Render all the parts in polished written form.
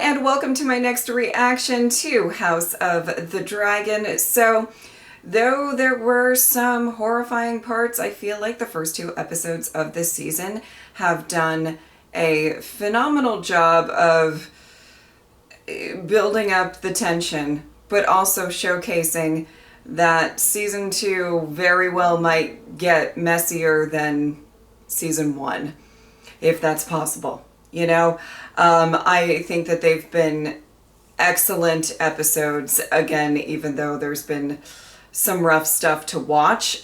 and welcome to my next reaction to House of the Dragon. So, though there were some horrifying parts, I feel like the first two episodes of this season have done a phenomenal job of building up the tension, but also showcasing that season 2 very well might get messier than season 1, if that's possible. You know, I think that they've been excellent episodes, again, even though there's been some rough stuff to watch,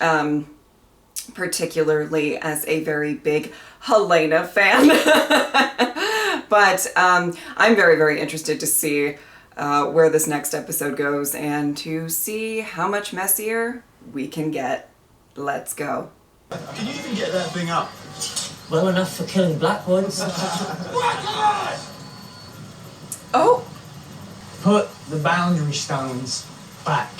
particularly as a very big Helena fan. But I'm very, very interested to see where this next episode goes and to see how much messier we can get. Let's go. Can you even get that thing up? Well enough for killing Blackwoods. Oh! Put the boundary stones back.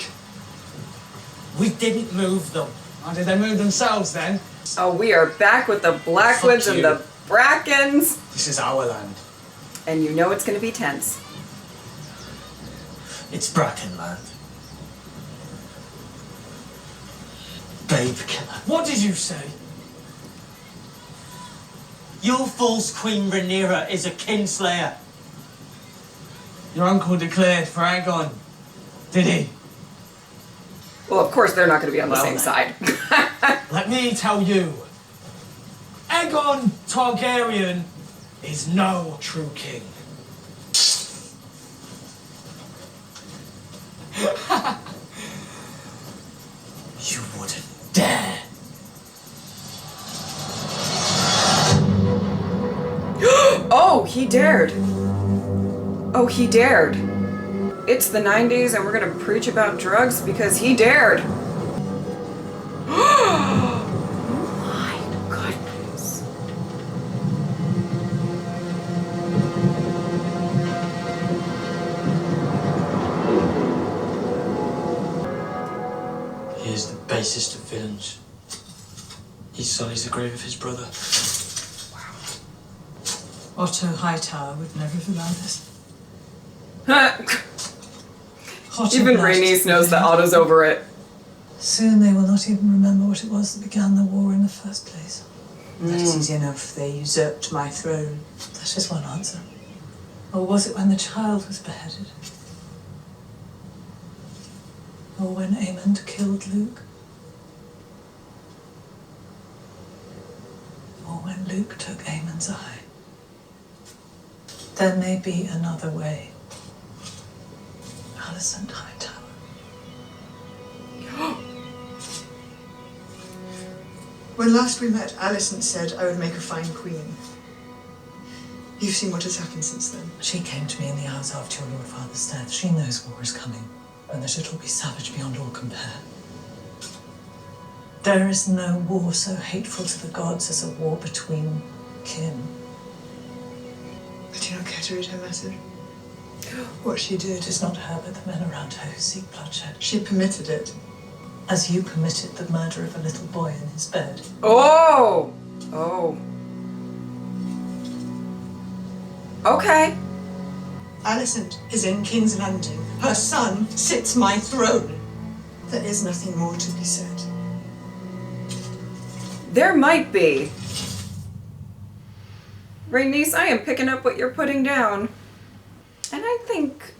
We didn't move them. Oh, did they move themselves then? Oh, we are back with the Blackwoods and the Brackens. This is our land. And you know it's going to be tense. It's Bracken land. Babe killer. What did you say? Your false Queen Rhaenyra is a kinslayer. Your uncle declared for Aegon, did he? Well, of course they're not going to be on the same side. Let me tell you, Aegon Targaryen is no true king. You wouldn't dare. Oh, he dared. Oh, he dared. It's the 90s and we're gonna preach about drugs because he dared. Oh my goodness. He is the basest of villains. He sullies the grave of his brother. Otto Hightower would never have allowed this. Even Rhaenys knows that Otto's over it. Soon they will not even remember what it was that began the war in the first place. That is easy enough. They usurped my throne. That is one answer. Or was it when the child was beheaded? Or when Aemond killed Luke? Or when Luke took Aemond's eye? There may be another way. Alicent Hightower. When last we met, Alicent said I would make a fine queen. You've seen what has happened since then. She came to me in the hours after your Lord Father's death. She knows war is coming, and that it will be savage beyond all compare. There is no war so hateful to the gods as a war between kin. I do not care to read her message. What she did It is not her, but the men around her who seek bloodshed. She permitted it. As you permitted the murder of a little boy in his bed. Oh! Oh. Okay. Alicent is in King's Landing. Her son sits my throne. There is nothing more to be said. There might be. Rhaenys, I am picking up what you're putting down. And I think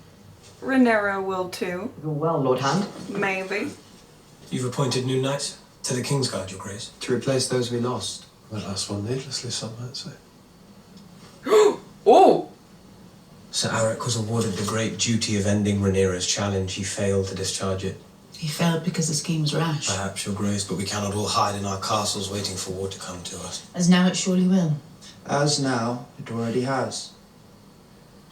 Rhaenyra will too. You're well, Lord Hand. Maybe. You've appointed new knights to the Kingsguard, Your Grace. To replace those we lost. The last one needlessly, some might say. Oh! Sir Aric was awarded the great duty of ending Rhaenyra's challenge. He failed to discharge it. He failed because the scheme's rash. Perhaps, Your Grace, but we cannot all hide in our castles waiting for war to come to us. As now it surely will. As now, it already has.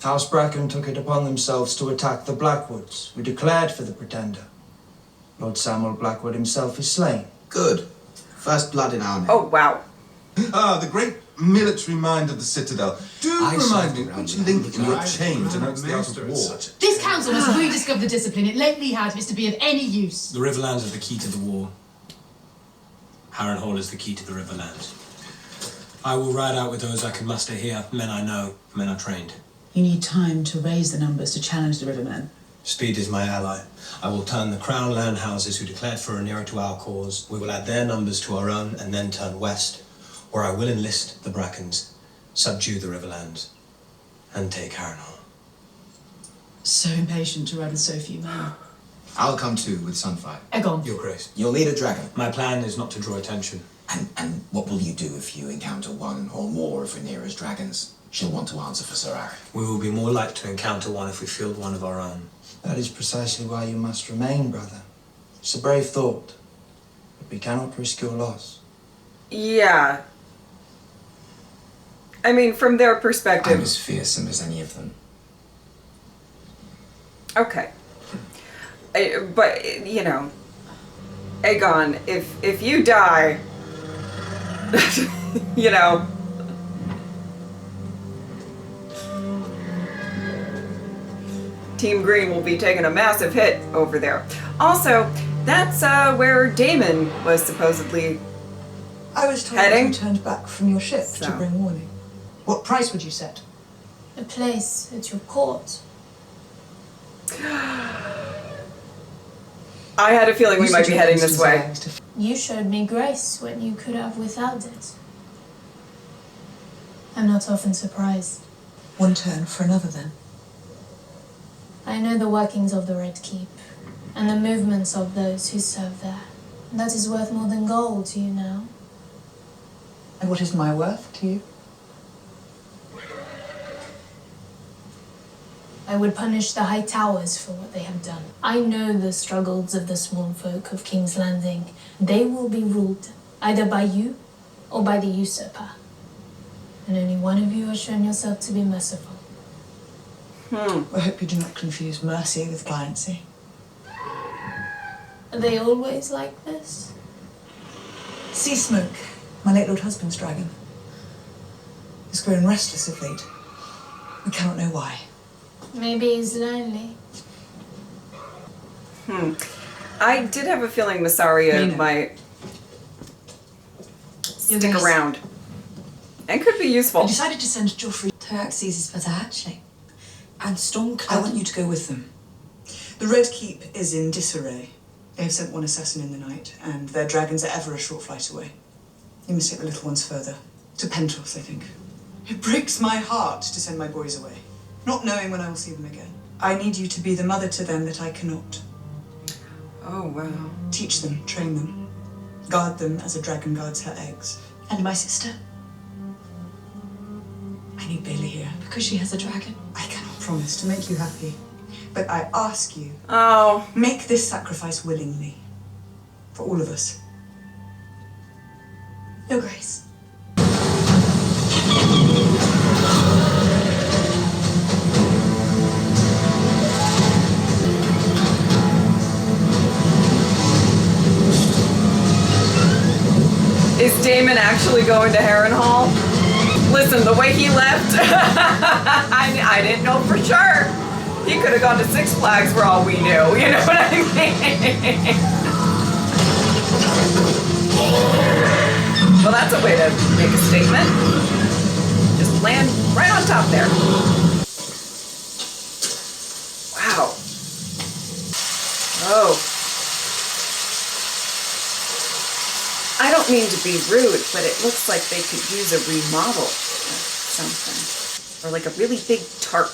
House Bracken took it upon themselves to attack the Blackwoods, who declared for the Pretender. Lord Samuel Blackwood himself is slain. Good. First blood in our name. Oh, wow. Ah, the great military mind of the Citadel. Do remind me which link in your chain denotes the art of war. This council must rediscover the discipline it lately had if it's to be of any use. The Riverlands are the key to the war. Harrenhal is the key to the Riverlands. I will ride out with those I can muster here, men I know, men I trained. You need time to raise the numbers to challenge the Rivermen. Speed is my ally. I will turn the Crown land houses who declared for Rhaenyra to our cause. We will add their numbers to our own and then turn west, where I will enlist the Brackens, subdue the Riverlands, and take Harrenhal. So impatient to ride with so few men. I'll come too with Sunfire. Egon. Your Grace. You'll need a dragon. My plan is not to draw attention. And what will you do if you encounter one or more of Rhaenyra's dragons? She'll want to answer for Sir Eric. We will be more likely to encounter one if we field one of our own. That is precisely why you must remain, brother. It's a brave thought, but we cannot risk your loss. Yeah. I mean, from their perspective... I'm as fearsome as any of them. Okay. But, you know, Aegon, if you die, you know... Team Green will be taking a massive hit over there. Also, that's where Daemon was supposedly I was told heading. you turned back from your ship to bring warning. What price would you set? A place at your court. I had a feeling we might be heading this way. You showed me grace when you could have without it. I'm not often surprised. One turn for another, then. I know the workings of the Red Keep, and the movements of those who serve there. That is worth more than gold to you now. And what is my worth to you? I would punish the High Towers for what they have done. I know the struggles of the sworn folk of King's Landing. They will be ruled either by you or by the usurper. And only one of you has shown yourself to be merciful. I hope you do not confuse mercy with clemency. Are they always like this? Sea Smoke, my late Lord husband's dragon, has grown restless of late. We cannot know why. Maybe he's lonely. I did have a feeling Massaria might stick around. And could be useful. I decided to send Joffrey to Xerxes' better hatchling. And Stormcloud. I want you to go with them. The Red Keep is in disarray. They have sent one assassin in the night, and their dragons are ever a short flight away. You must take the little ones further. To Pentos, I think. It breaks my heart to send my boys away, not knowing when I will see them again. I need you to be the mother to them that I cannot. Oh, wow. Teach them, train them. Guard them as a dragon guards her eggs. And my sister? I need Bailey here. Because she has a dragon. I cannot promise to make you happy, but I ask you, make this sacrifice willingly. For all of us. Your Grace. Is Daemon actually going to Harrenhal? Listen, the way he left, I didn't know for sure. He could have gone to Six Flags for all we knew, you know what I mean? Well, that's a way to make a statement. Just land right on top there. Wow. Oh. I don't mean to be rude, but it looks like they could use a remodel or something. Or like a really big tarp.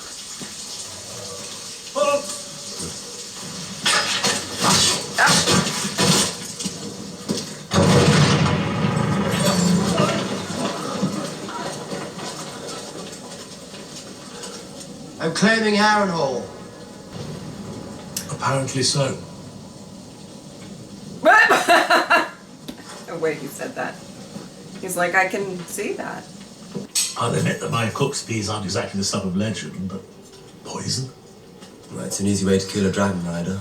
I'm claiming Harrenhal. Apparently so. The way he said that. He's like, I can see that. I'll admit that my cook's peas aren't exactly the stuff of legend, but poison? Well, it's an easy way to kill a dragon rider.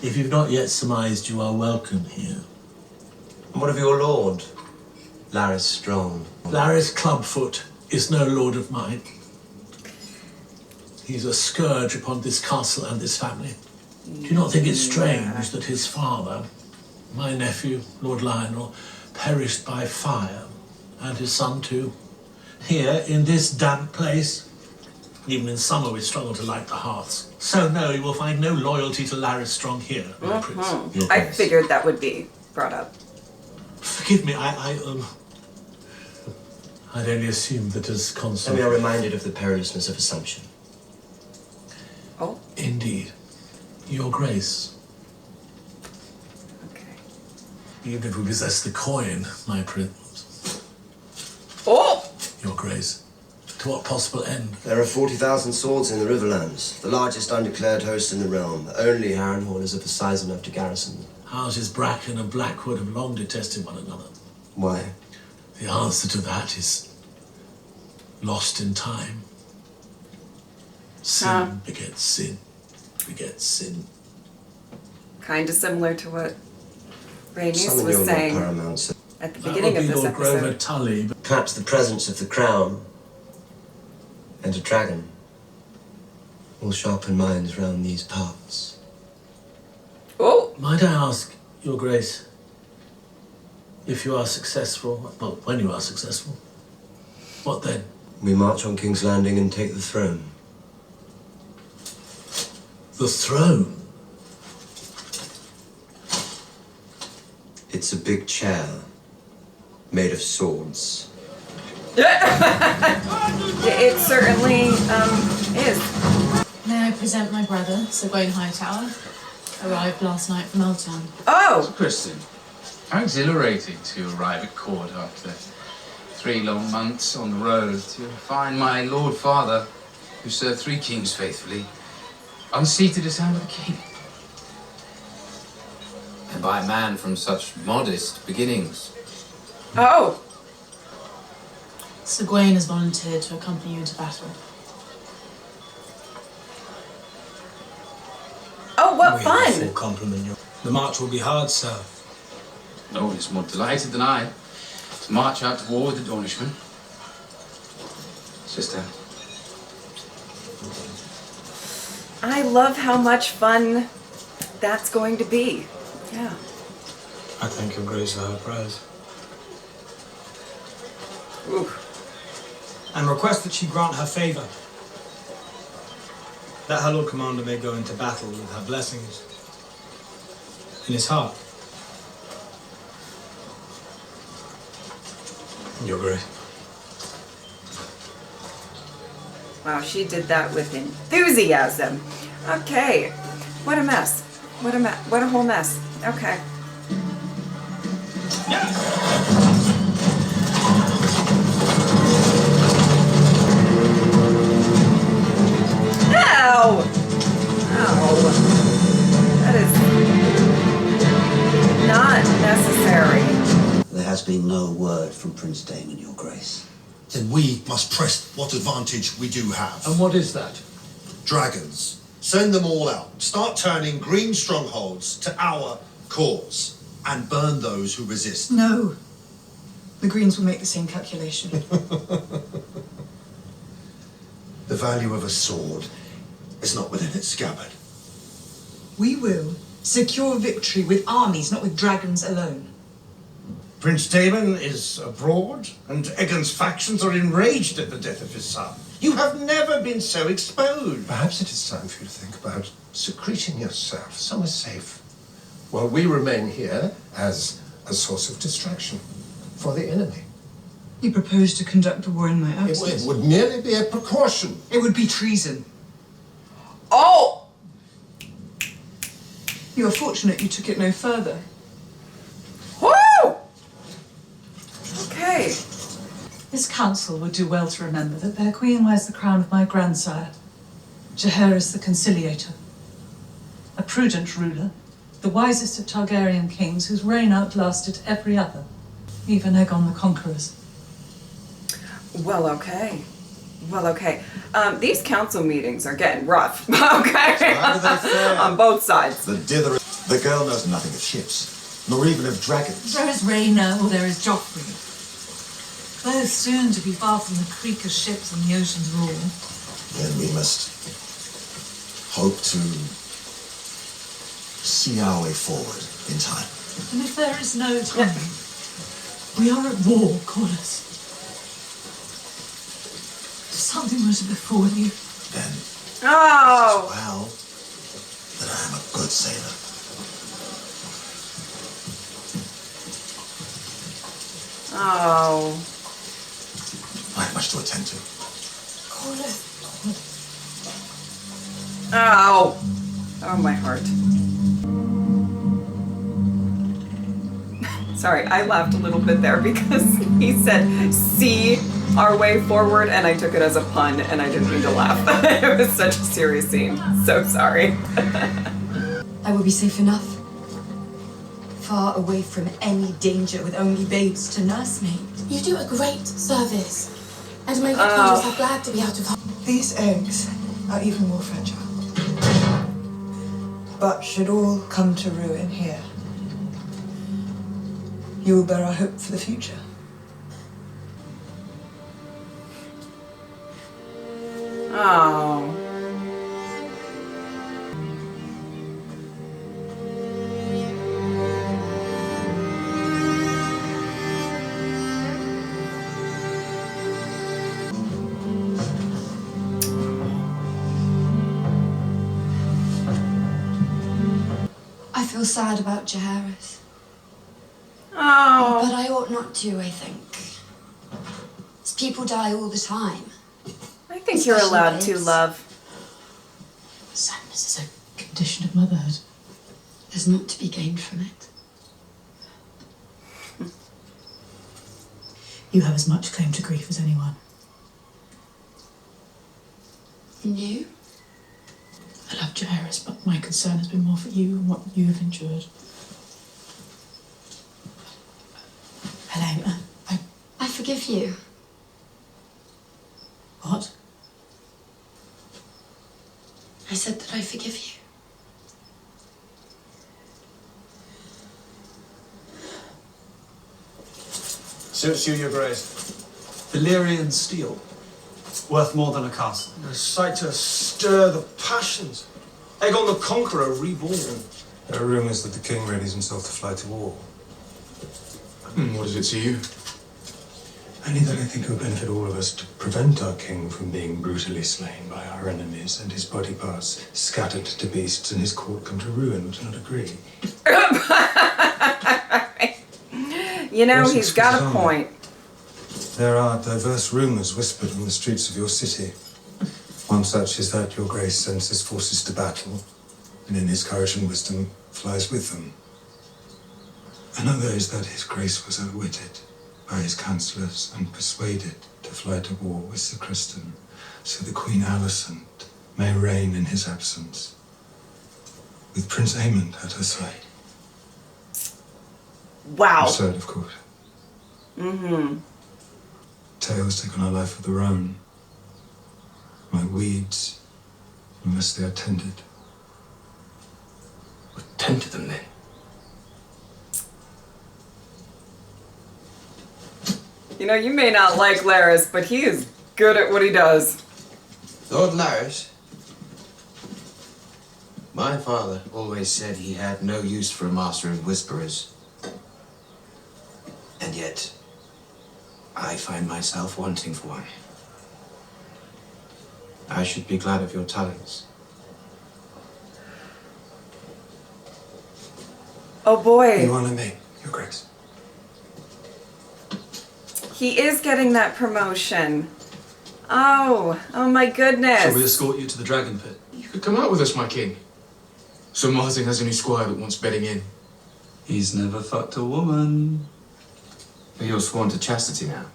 If you've not yet surmised, you are welcome here. And what of your lord, Larys Strong? Larys Clubfoot is no lord of mine. He's a scourge upon this castle and this family. Do you not think it strange that his father, my nephew, Lord Lionel, perished by fire, and his son too? Here, in this damp place. Even in summer we struggle to light the hearths. So no, you will find no loyalty to Laris Strong here, my prince. I figured that would be brought up. Forgive me, I'd only assumed that as consul... And we are reminded of the perilousness of assumption. Oh? Indeed. Your Grace. Okay. Even if we possess the coin, my prince. Oh! Your Grace. To what possible end? There are 40,000 swords in the Riverlands, the largest undeclared host in the realm. Only Harrenhal is of a size enough to garrison them. Houses Bracken and Blackwood have long detested one another. Why? The answer to that is lost in time. Sin begets sin, begets sin. Kind of similar to what Rhaenys Summon was your saying Lord Paramount. at the beginning of this Lord episode. Grover Tully, but Perhaps the presence of the crown and a dragon will sharpen minds round these parts. Oh! Might I ask, Your Grace, if you are successful, well, when you are successful, what then? We march on King's Landing and take the throne. The throne? It's a big chair made of swords. It certainly is. May I present my brother, Sir Gawain Hightower? Arrived last night from Eltown. Oh! Kristen, how exhilarating to arrive at court after 3 long months on the road to find my Lord Father, who served 3 kings faithfully, unseated as hand of the king. And by a man from such modest beginnings. Oh! Sir Gawain has volunteered to accompany you into battle. Oh, what We have a fun! full complement. The march will be hard, sir. No one is more delighted than I to march out to war with the Dornishmen. Sister. I love how much fun that's going to be. Yeah. I thank your grace for her prayers. Ooh. And request that she grant her favour. That her Lord Commander may go into battle with her blessings in his heart. Your grace. Wow, she did that with enthusiasm. Okay. What a mess. What a whole mess. Okay. Ow! Ow. That is not necessary. There has been no word from Prince Daemon, Your Grace. Then we must press what advantage we do have. And what is that? Dragons. Send them all out. Start turning green strongholds to our cause. And burn those who resist. No. The Greens will make the same calculation. The value of a sword is not within its scabbard. We will secure victory with armies, not with dragons alone. Prince Daemon is abroad, and Aegon's factions are enraged at the death of his son. You have never been so exposed. Perhaps it is time for you to think about secreting yourself somewhere safe, while we remain here as a source of distraction for the enemy. You propose to conduct a war in my absence? It would merely be a precaution. It would be treason. Oh! You are fortunate you took it no further. Woo! Okay. This council would do well to remember that their queen wears the crown of my grandsire, Jaehaerys the Conciliator. A prudent ruler, the wisest of Targaryen kings whose reign outlasted every other, even Aegon the Conqueror's. Well, okay. Well, okay. These council meetings are getting rough. Okay. So how do they fare? On both sides. The dither. The girl knows nothing of ships, nor even of dragons. There is Rhaena or there is Joffrey. Both soon to be far from the creak of ships and the ocean's roar. Then we must hope to see our way forward in time. And if there is no time, we are at war, Corlys. something was before you. Then, Oh! well, that I am a good sailor. Oh. I have much to attend to. Oh. Oh, my heart. Sorry, I laughed a little bit there because he said, see our way forward, and I took it as a pun, and I didn't mean to laugh. It was such a serious scene. So sorry. I will be safe enough. Far away from any danger with only babes to nurse me. You do a great service. And my good angels are glad to be out of harm. These eggs are even more fragile. But should all come to ruin here, you will bear our hope for the future. Oh. I feel sad about Jaehaerys. Oh. But I ought not to, I think. People die all the time. I think you're allowed to, love. Sadness is a condition of motherhood. There's naught to be gained from it. You have as much claim to grief as anyone. And you? I love Jaehaerys, but my concern has been more for you and what you have endured. Helena, I forgive you. What? I said that I forgive you. Suits you, Your Grace. Valyrian steel, worth more than a castle. A sight to stir the passions. Aegon the Conqueror reborn. There are rumours that the king readies himself to fly to war. What is it to you? Only that I think it would benefit all of us to prevent our king from being brutally slain by our enemies and his body parts scattered to beasts and his court come to ruin. Would you not agree? You know, he's got a point. There are diverse rumours whispered in the streets of your city. One such is that your grace sends his forces to battle, and in his courage and wisdom flies with them. Another is that his grace was outwitted by his councillors and persuaded to fly to war with Sir Criston, so that Queen Alicent may reign in his absence, with Prince Aemond at her side. Wow. Absurd, of course. Mm-hmm. Tales take on a life of their own, like weeds, unless they are tended. Tend to them then. You know, you may not like Larys, but he is good at what he does. Lord Larys? My father always said he had no use for a master of whisperers. And yet, I find myself wanting for one. I should be glad of your talents. Oh boy. You honour me, Your Grace. He is getting that promotion. Oh my goodness. Shall we escort you to the dragon pit? You could come out with us, my king. Sir Martin has a new squire that wants bedding in. He's never fucked a woman. But you're sworn to chastity now.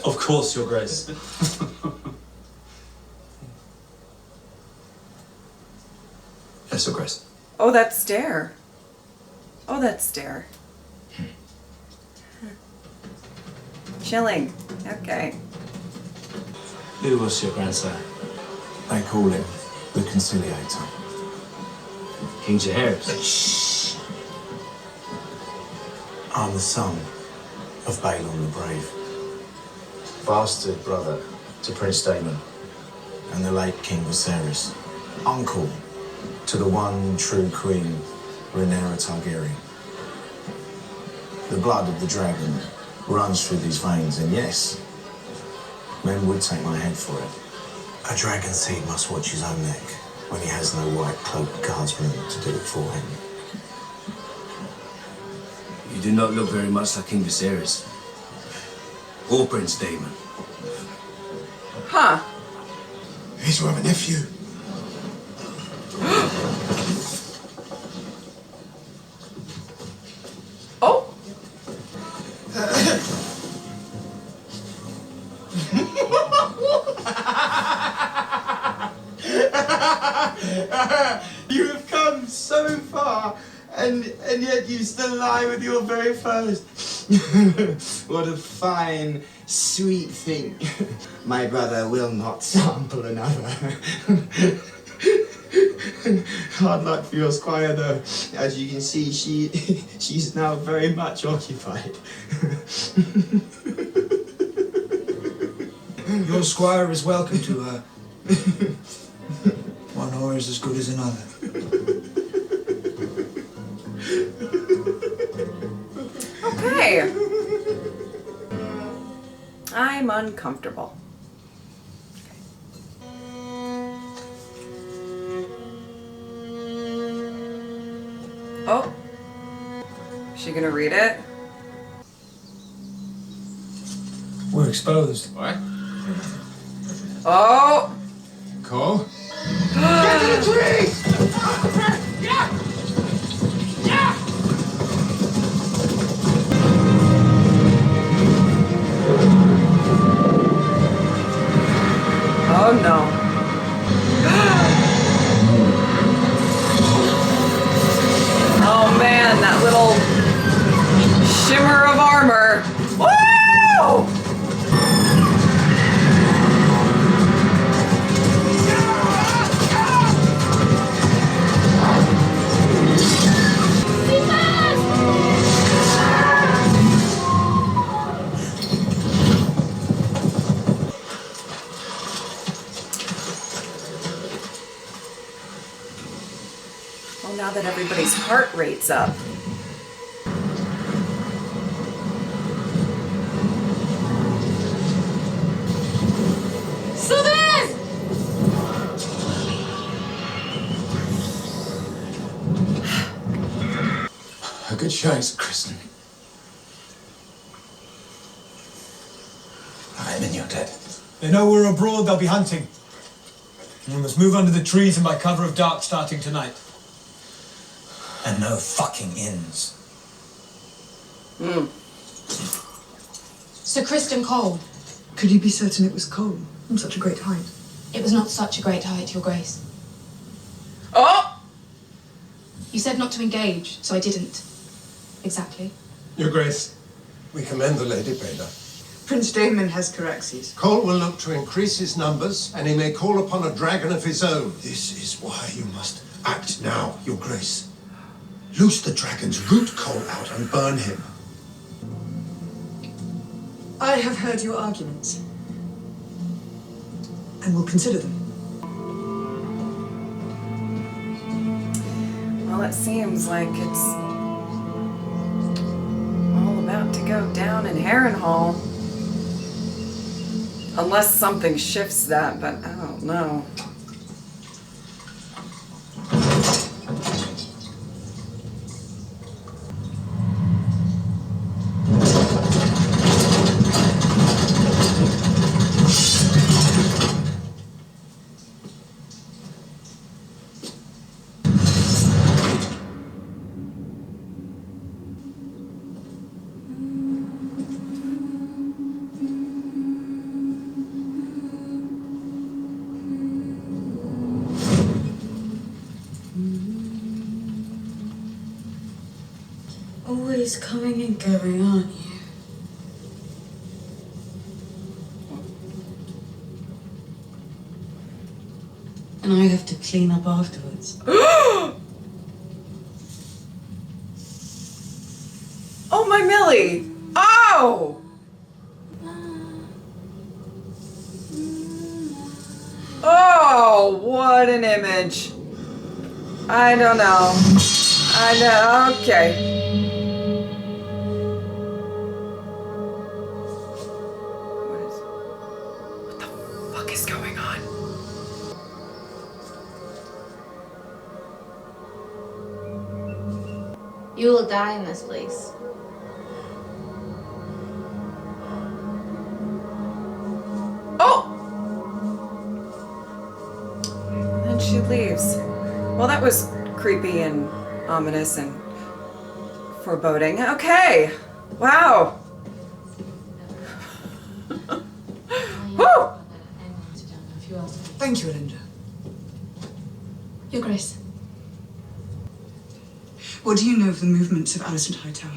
Of course, Your Grace. Yes, Your Grace. Oh, that stare. Oh, that stare. Chilling. Okay. Who was your grandsire? They call him the Conciliator. King Jaehaerys. I'm the son of Balon the Brave. Bastard brother to Prince Daemon and the late King Viserys. Uncle to the one true Queen, Rhaenyra Targaryen. The blood of the dragon runs through these veins, and yes, men would take my head for it. A dragon seed must watch his own neck when he has no white-cloaked guardsman to do it for him. You do not look very much like King Viserys. Or Prince Daemon. Huh. He's my nephew. Oh. You have come so far, and yet you still lie with your very first. What a fine, sweet thing. My brother will not sample another. Hard luck for your squire, though. As you can see, she's now very much occupied. Your squire is welcome to her. One whore is as good as another. Okay. I'm uncomfortable. Oh. Is she gonna read it? We're exposed. What? Oh! Cole? Get to the trees! Oh no. Oh man, that little shimmer of armor. Woo! Well, now that everybody's heart rate's up. Sylvan! A good choice, Kristen. I am in your debt. They know we're abroad, they'll be hunting. We must move under the trees and by cover of dark starting tonight. And no fucking inns. Sir Kristen Cole. Could you be certain it was Cole from such a great height? It was not such a great height, Your Grace. Oh! You said not to engage, so I didn't. Exactly. Your Grace, we commend the Lady Bader. Prince Daemon has Caraxes. Cole will look to increase his numbers, and he may call upon a dragon of his own. This is why you must act now, Your Grace. Loose the dragons, root Cole out, and burn him. I have heard your arguments. And will consider them. Well, it seems like it's all about to go down in Harrenhal. Unless something shifts that, but I don't know. Always coming and going, aren't you? And I have to clean up afterwards. Oh, my Millie! Oh! Oh, what an image. I don't know. I know, okay. fuck is going on? You will die in this place. Oh! And then she leaves. Well, that was creepy and ominous and foreboding. Okay. Wow. Woo! Thank you, Elinda. Your Grace. What do you know of the movements of Alicent Hightower?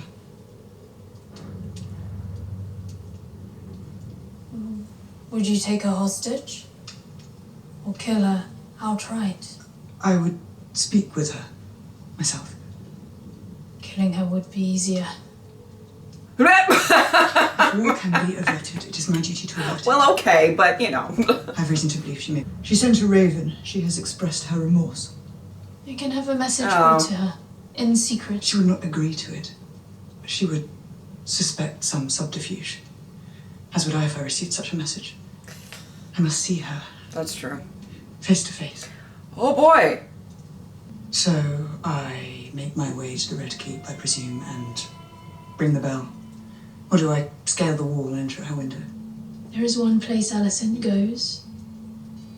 Would you take her hostage? Or kill her outright? I would speak with her myself. Killing her would be easier. War can be averted. It is my duty to avert it. Well, okay, but you know. I have reason to believe she may. She sent a raven. She has expressed her remorse. You can have a message Oh. read to her, in secret. She would not agree to it. She would suspect some subterfuge. As would I if I received such a message. I must see her. That's true. Face to face. Oh boy! So I make my way to the Red Keep, I presume, and ring the bell. Or do I scale the wall and enter her window? There is one place Alicent goes.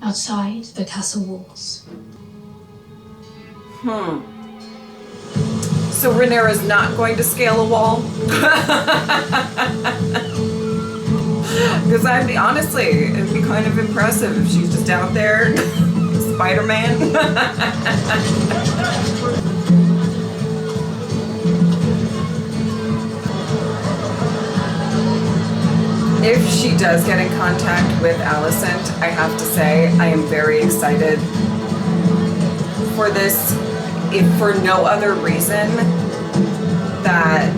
Outside the castle walls. So Rhaenyra's not going to scale a wall? Because I'd be, honestly, it'd be kind of impressive if she's just out there, Spider-Man. If she does get in contact with Alicent, I have to say I am very excited for this, if for no other reason that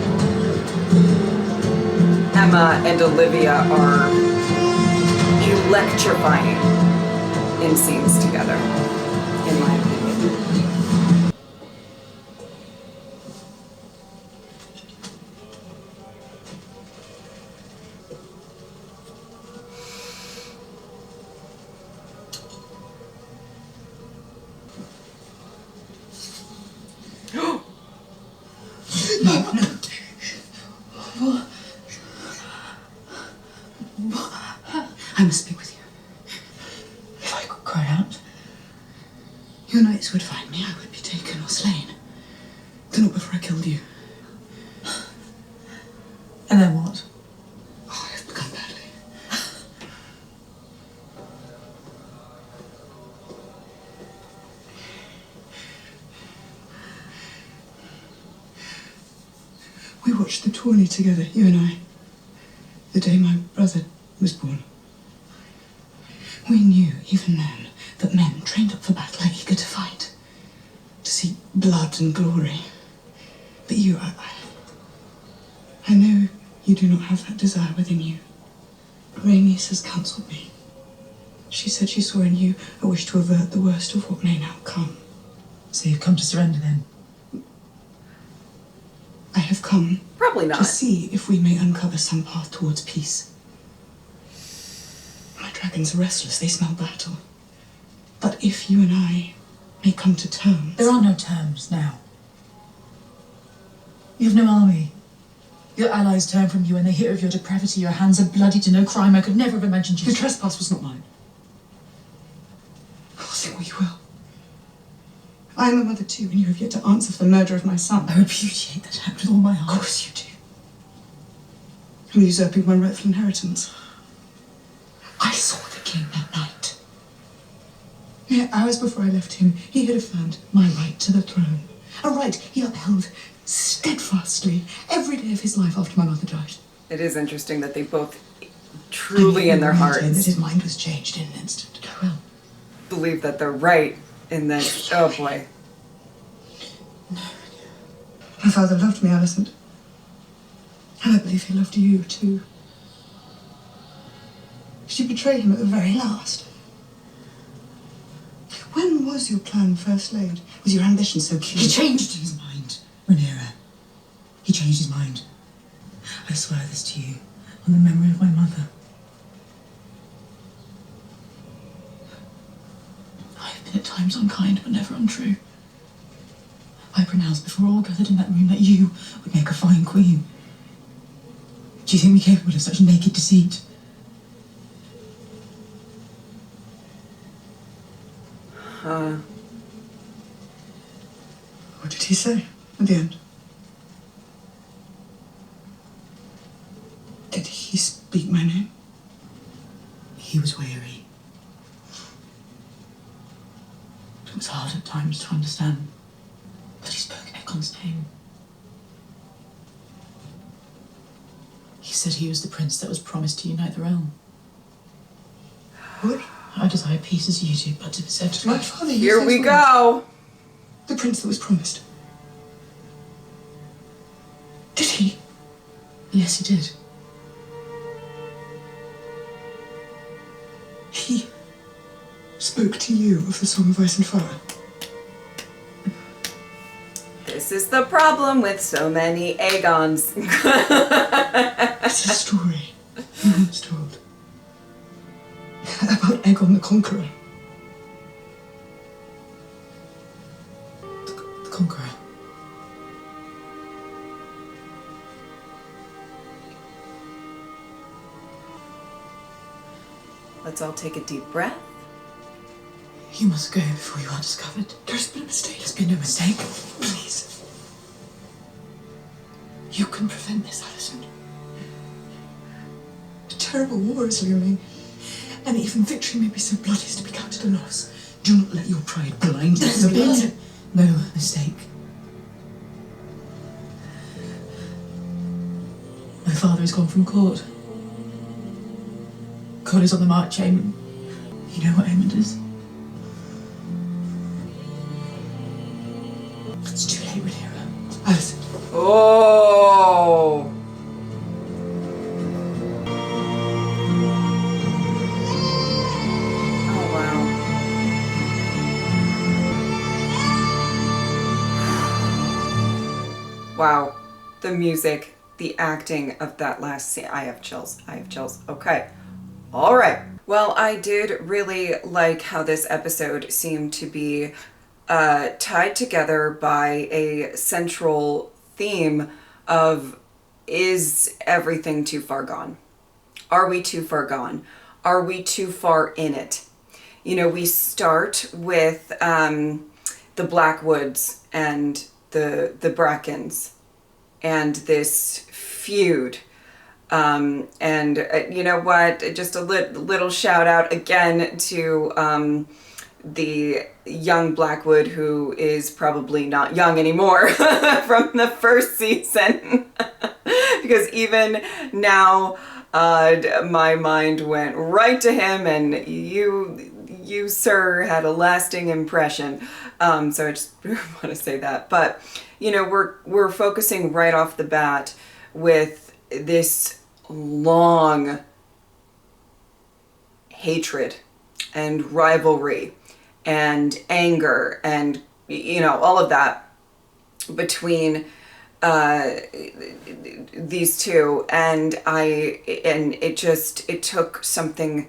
Emma and Olivia are electrifying in scenes together, in my opinion. I must speak with you. If I could cry out, your knights would find me. I would be taken or slain. But not before I killed you. And then what? Oh, I have begun badly. We watched the tourney together, you and I, the day my brother was born. We knew, even then, that men trained up for battle are eager to fight, to seek blood and glory. But you, I know you do not have that desire within you. Rhaenys has counselled me. She said she saw in you a wish to avert the worst of what may now come. So you've come to surrender then? I have come Probably not. to see if we may uncover some path towards peace. My dragons are restless, they smell battle. But if you and I may come to terms... There are no terms now. You have no army. Your allies turn from you and they hear of your depravity. Your hands are bloody to no crime. I could never have imagined you. The trespass was not mine. Oh, say what you will. I am a mother too, and you have yet to answer for the murder of my son. I repudiate that act with all my heart. Of course you do. I'm usurping my rightful inheritance. I saw the king that night. Mere hours before I left him, he had affirmed my right to the throne. A right he upheld steadfastly every day of his life after my mother died. It is interesting that they both truly in their hearts that his mind was changed in an instant. Well, believe that they're right in this. Oh boy. my father loved me, Alicent. And I believe he loved you too. Did you betray him at the very last? When was your plan first laid? Was your ambition so keen? He changed his mind, Rhaenyra. He changed his mind. I swear this to you, on the memory of my mother. times unkind, but never untrue. I pronounced before all gathered in that room that you would make a fine queen. Do you think me capable of such naked deceit? What did he say at the end? Did he speak my name? He was weary. It was hard at times to understand, but he spoke Egon's name. He said he was the prince that was promised to unite the realm. What? I desire peace as you do, but to possess My father used Here those we words. go. The prince that was promised. Did he? Yes, he did. He spoke to you of the Song of Ice and Fire. This is the problem with so many Aegons. It's a story you once told. About Aegon the Conqueror. The Conqueror. Let's all take a deep breath. You must go before you are discovered. There's been a mistake. There's been no mistake. Please. You can prevent this, Alicent. A terrible war is looming, and even victory may be so bloody as to be counted a loss. Do not let your pride blind you. There's been no mistake. My father has gone from court. God is on the march, Aemon. You know what Aemon is? It's too late, Rhaenyra. Alicent. Oh. Oh, wow. Wow. The music, the acting of that last scene. I have chills. I have chills. Okay. All right. Well, I did really like how this episode seemed to be tied together by a central theme of, is everything too far gone? Are we too far gone? Are we too far in it? You know, we start with the Blackwoods and the Brackens and this feud. And you know what? Just a little shout out again to the young Blackwood, who is probably not young anymore from the first season. Because even now, my mind went right to him, and you sir had a lasting impression. So I just want to say that. But you know, we're focusing right off the bat with this long hatred and rivalry and anger and, you know, all of that between these two. And it took something,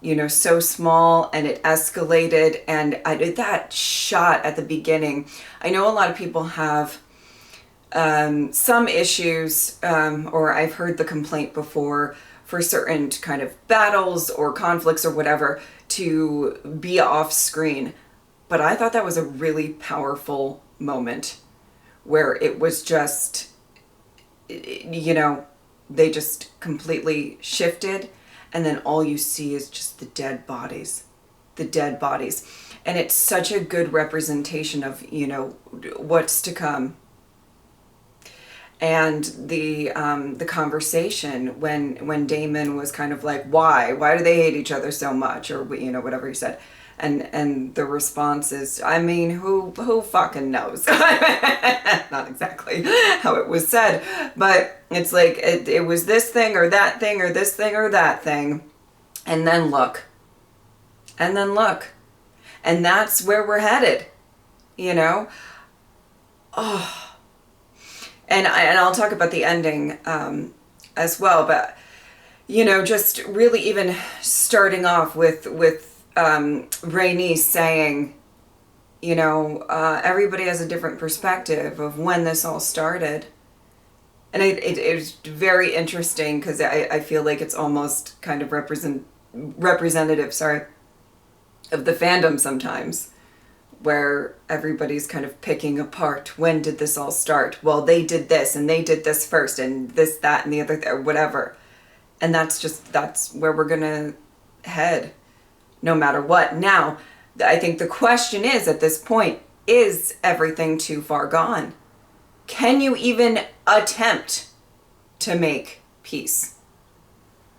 you know, so small, and it escalated. And I did that shot at the beginning. I know a lot of people have some issues, or I've heard the complaint before, for certain kind of battles or conflicts or whatever to be off screen. But I thought that was a really powerful moment where it was just, you know, they just completely shifted, and then all you see is just the dead bodies. And it's such a good representation of, you know, what's to come. And the conversation when Daemon was kind of like, why do they hate each other so much, or, you know, whatever he said, and the response is, I mean, who fucking knows? Not exactly how it was said, but it's like it was this thing or that thing or this thing or that thing, and then look, and that's where we're headed, you know. Oh. And I'll talk about the ending as well, but, you know, just really even starting off with Rhaenys saying, You know, everybody has a different perspective of when this all started. And it's very interesting because I feel like it's almost kind of representative, of the fandom sometimes, where everybody's kind of picking apart, when did this all start? Well, they did this, and they did this first, and this, that, and the other, or whatever. And that's where we're gonna head, no matter what. Now, I think the question is, at this point, is everything too far gone? Can you even attempt to make peace?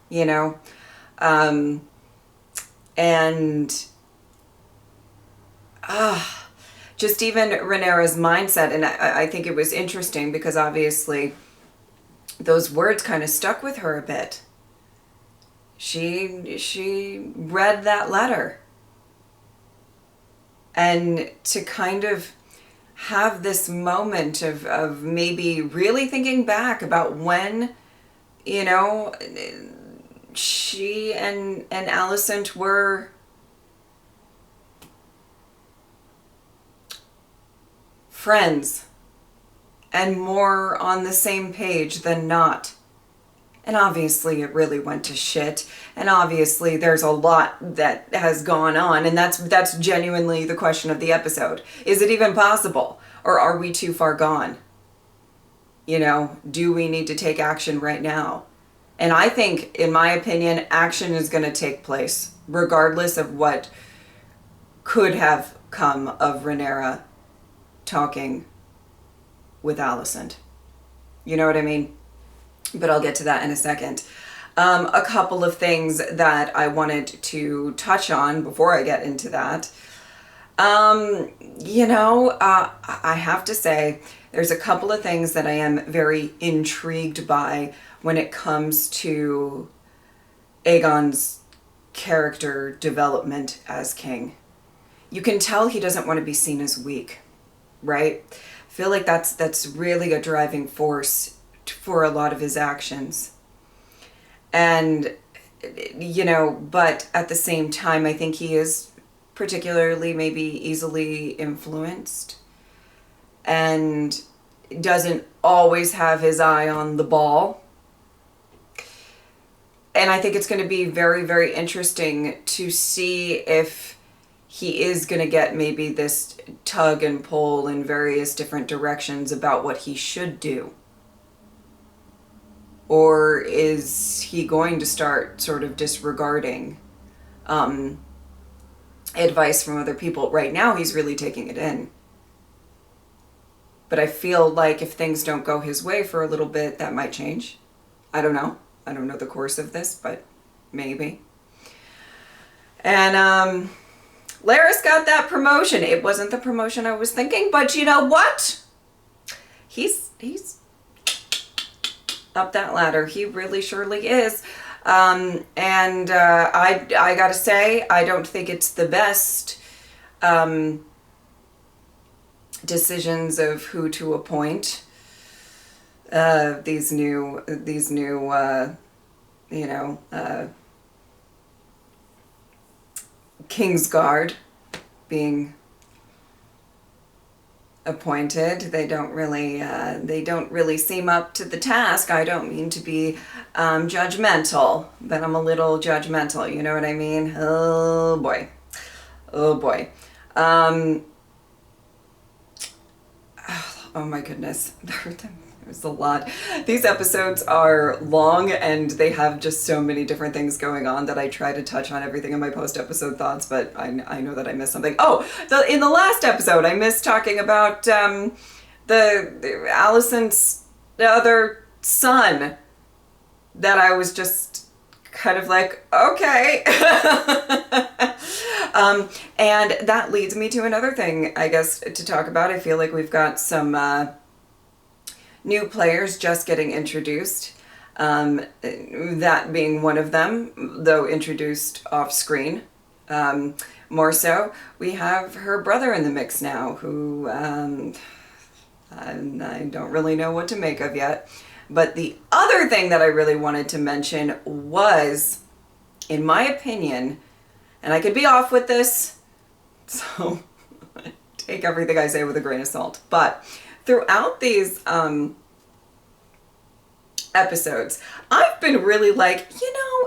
You know? Just even Rhaenyra's mindset, and I think it was interesting because obviously those words kind of stuck with her a bit. She read that letter, and to kind of have this moment of maybe really thinking back about when, you know, she and Alicent were friends and more on the same page than not. And obviously it really went to shit, and obviously there's a lot that has gone on, and that's genuinely the question of the episode. Is it even possible, or are we too far gone? You know, do we need to take action right now? And I think, in my opinion, action is going to take place regardless of what could have come of Rhaenyra talking with Alicent. You know what I mean? But I'll get to that in a second. A couple of things that I wanted to touch on before I get into that. You know, I have to say, there's a couple of things that I am very intrigued by when it comes to Aegon's character development as king. You can tell he doesn't want to be seen as weak, right? I feel like that's really a driving force for a lot of his actions. And, you know, but at the same time, I think he is particularly maybe easily influenced and doesn't always have his eye on the ball. And I think it's going to be very, very interesting to see if he is going to get maybe this tug and pull in various different directions about what he should do. Or is he going to start sort of disregarding advice from other people? Right now, he's really taking it in. But I feel like if things don't go his way for a little bit, that might change. I don't know. I don't know the course of this, but maybe. And Larys got that promotion. It wasn't the promotion I was thinking, but you know what? He's up that ladder. He really surely is. I gotta say, I don't think it's the best decisions of who to appoint. These new Kingsguard being appointed. They don't really seem up to the task. I don't mean to be judgmental, but I'm a little judgmental, you know what I mean? Oh boy. Oh my goodness, there's a lot. These episodes are long and they have just so many different things going on that I try to touch on everything in my post-episode thoughts, but I know that I missed something. In the last episode, I missed talking about the Alicent's other son, that I was just kind of like, okay. And that leads me to another thing, I guess, to talk about. I feel like we've got some new players just getting introduced. That being one of them, though introduced off screen. More so, we have her brother in the mix now, who I don't really know what to make of yet. But the other thing that I really wanted to mention was, in my opinion, and I could be off with this, so take everything I say with a grain of salt. But throughout these episodes, I've been really like,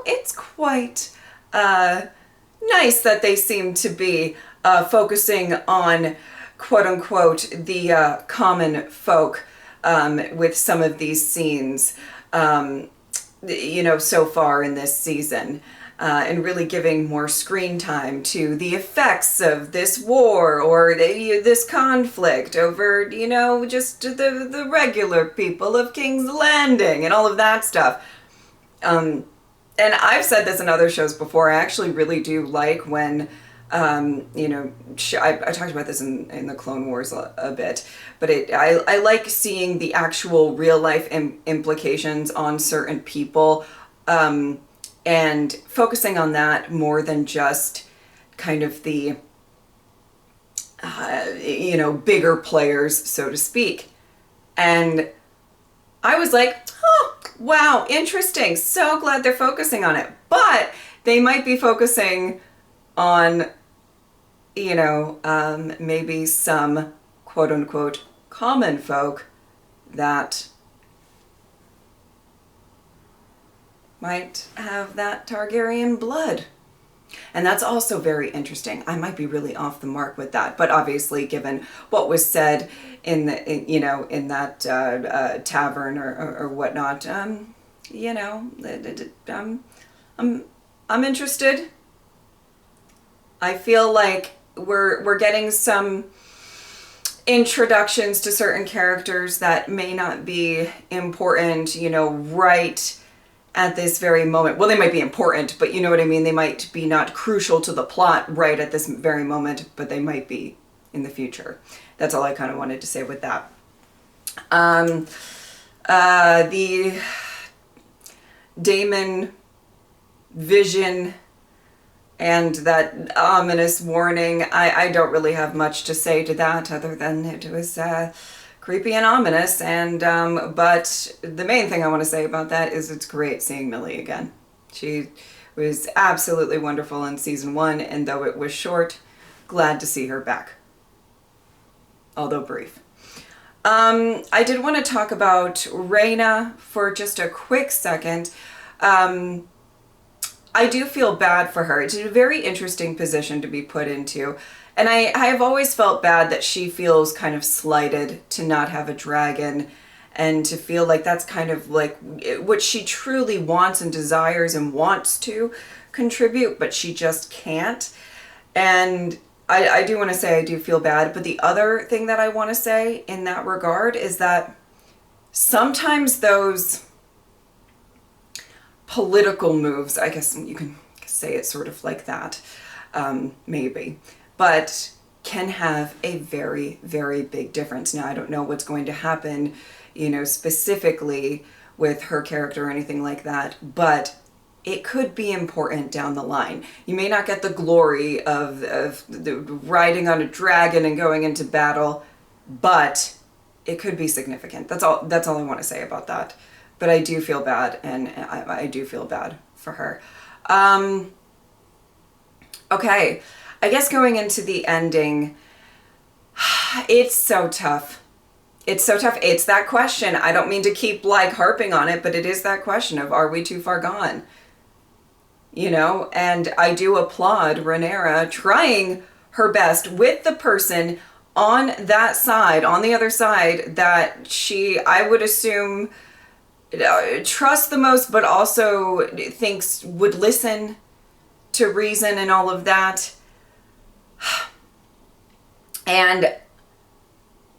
it's quite nice that they seem to be focusing on, quote unquote, the common folk with some of these scenes, so far in this season. And really giving more screen time to the effects of this war or this conflict over, just the regular people of King's Landing and all of that stuff. And I've said this in other shows before, I actually really do like when, I talked about this in the Clone Wars a bit, but I like seeing the actual real life implications on certain people, and focusing on that more than just kind of the, bigger players, so to speak. And I was like, oh, wow, interesting. So glad they're focusing on it. But they might be focusing on, maybe some quote unquote common folk that might have that Targaryen blood. And that's also very interesting. I might be really off the mark with that, but obviously given what was said in that tavern or whatnot, I'm interested. I feel like we're getting some introductions to certain characters that may not be important, right at this very moment. Well, they might be important, but you know what I mean? They might be not crucial to the plot right at this very moment, but they might be in the future. That's all I kind of wanted to say with that. The Daemon vision and that ominous warning, I don't really have much to say to that other than it was creepy and ominous, and but the main thing I want to say about that is it's great seeing Millie again. She was absolutely wonderful in season 1, and though it was short, glad to see her back, although brief. I did want to talk about Rhaena for just a quick second. I do feel bad for her. It's a very interesting position to be put into. And I have always felt bad that she feels kind of slighted to not have a dragon and to feel like that's kind of like what she truly wants and desires and wants to contribute, but she just can't. And I do want to say I do feel bad. But the other thing that I want to say in that regard is that sometimes those political moves, I guess you can say it sort of like that, maybe, but can have a very, very big difference. Now, I don't know what's going to happen, specifically with her character or anything like that, but it could be important down the line. You may not get the glory of the riding on a dragon and going into battle, but it could be significant. That's all I want to say about that. But I do feel bad, and I do feel bad for her. Okay, I guess going into the ending, it's so tough. It's so tough. It's that question. I don't mean to keep harping on it, but it is that question of, are we too far gone? And I do applaud Rhaenyra trying her best with the person on that side, on the other side, that I would assume, trust the most, but also thinks would listen to reason and all of that. And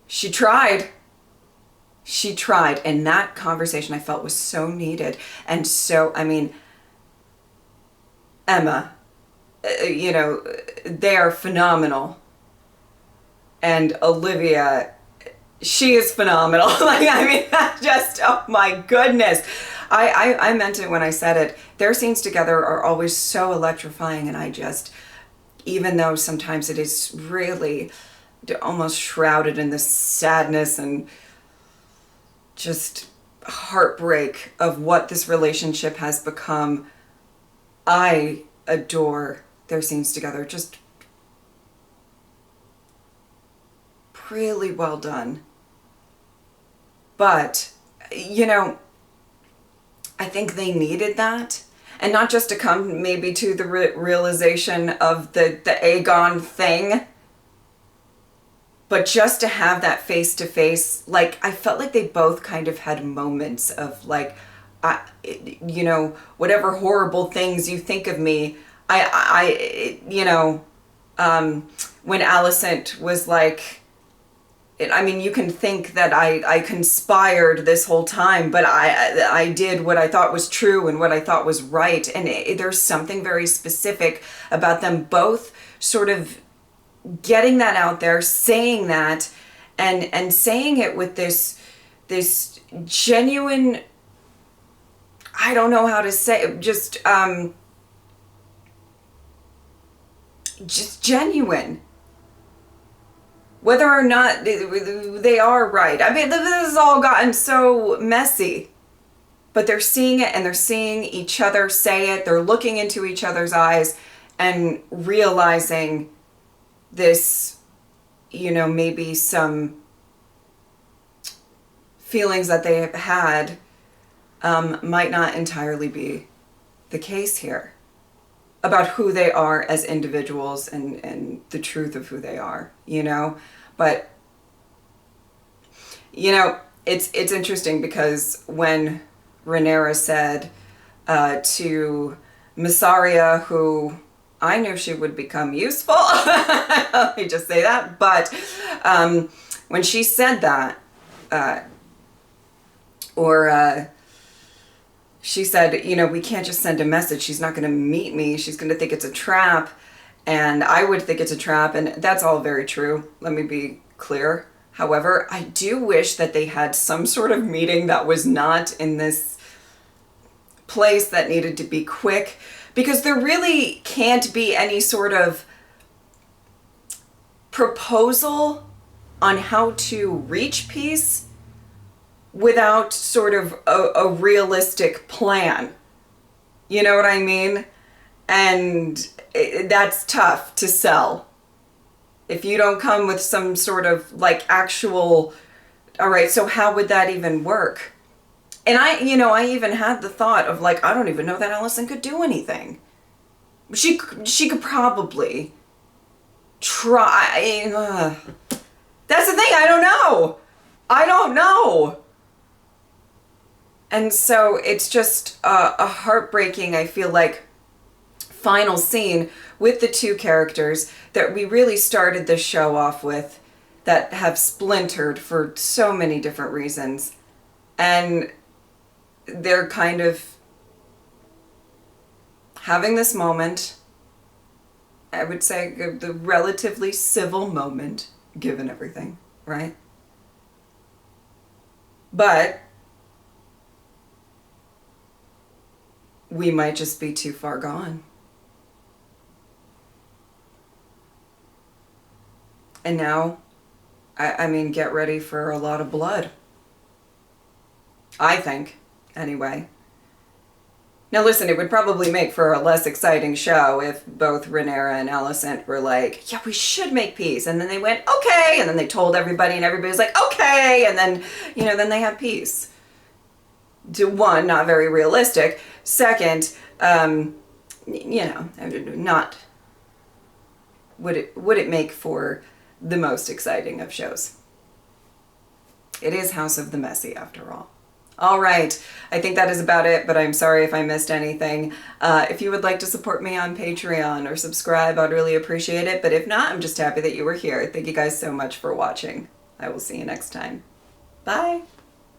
she tried. She tried. And that conversation I felt was so needed. And so, Emma, they are phenomenal. And Olivia, she is phenomenal. Just, oh my goodness. I meant it when I said it. Their scenes together are always so electrifying, and even though sometimes it is really almost shrouded in the sadness and just heartbreak of what this relationship has become, I adore their scenes together. Just really well done. But, you know, I think they needed that. And not just to come maybe to the realization of the Aegon thing, but just to have that face-to-face. Like, I felt like they both kind of had moments of like, you know, whatever horrible things you think of me, you know, when Alicent was like, I mean, you can think that I conspired this whole time, but I did what I thought was true and what I thought was right. And there's something very specific about them both sort of getting that out there, saying that, and saying it with this genuine, I don't know how to say it, just genuine. Whether or not they are right. I mean, this has all gotten so messy. But they're seeing it, and they're seeing each other say it. They're looking into each other's eyes and realizing this, you know, maybe some feelings that they have had might not entirely be the case here. About who they are as individuals and the truth of who they are, you know? But, you know, it's interesting because when Rhaenyra said to Mysaria, who I knew she would become useful, let me just say that, but when she said that, she said, you know, we can't just send a message. She's not going to meet me. She's going to think it's a trap. And I would think it's a trap. And that's all very true. Let me be clear. However, I do wish that they had some sort of meeting that was not in this place that needed to be quick. Because there really can't be any sort of proposal on how to reach peace without sort of a realistic plan. You know what I mean? And that's tough to sell. If you don't come with some sort of like actual, all right, so how would that even work? And I even had the thought of like, I don't even know that Alicent could do anything. She could probably try. That's the thing, I don't know. And so it's just a heartbreaking, I feel like, final scene with the two characters that we really started this show off with that have splintered for so many different reasons. And they're kind of having this moment, I would say the relatively civil moment, given everything, right? But we might just be too far gone. And now, I mean, get ready for a lot of blood. I think, anyway. Now listen, it would probably make for a less exciting show if both Rhaenyra and Alicent were like, yeah, we should make peace. And then they went, okay. And then they told everybody and everybody was like, okay. And then, you know, then they have peace. One, not very realistic. Second, you know, not would it make for the most exciting of shows. It is House of the Messy after all. All right, I think that is about it, but I'm sorry if I missed anything. If you would like to support me on Patreon or subscribe, I'd really appreciate it. But if not, I'm just happy that you were here. Thank you guys so much for watching. I will see you next time. Bye.